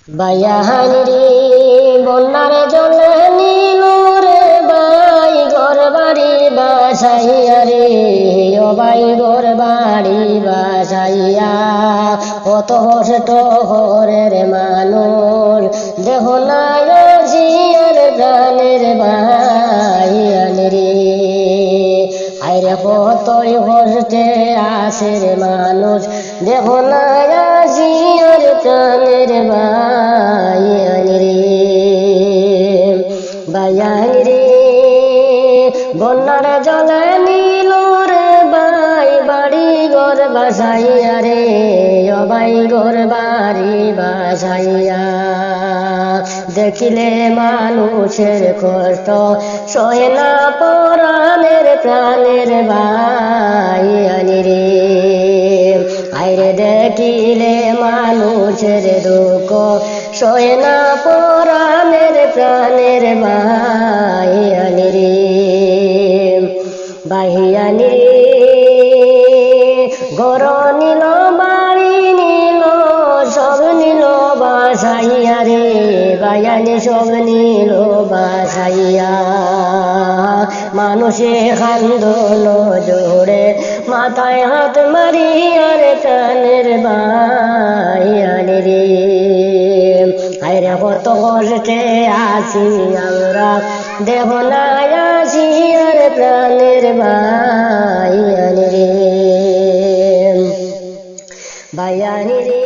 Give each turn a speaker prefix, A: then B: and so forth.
A: বায়াহানি বন্যার জলে নীল রে বাই ঘর বাড়ি বাসাইয়া রে ও বাই ঘর বাড়ি বাসাইয়া কত কষ্ট ঘরের মানুষ দেহ নাই জিয়ার প্রাণের বাইয়ানি রে আইরে কতই কষ্টে আছে রে মানুষ দেহ নাই জিয়ার প্রাণের বাইয়ানি রে বাইয়ানি রে বন্যার জলে নীল রে বাই বাড়ি ঘর বাসাইয়া রে ও বাই ঘর বাড়ি বাসাইয়া দেখিলে মানুষের কষ্ট সহে না পরাণের প্রাণের বাইয়ানি রে আইরে দেখিলে মানুষের দুঃখ সহে না পরাণের প্রাণের বাইয়ানি রে বাইয়ানি রে ঘর নিল বাড়ি নিল সব নিল বাসাইয়া রে বাইয়ানি সব নিল বাসাইয়া মানুষে খান্দল জোড়ে মাথায় হাত মারিয়া রে প্রাণের বাইয়ানি রে আইরে কত কষ্টে আছি আমরা দেহ নাই আসিয়ার প্রাণের বাইয়ানি রে বাইয়ানি রে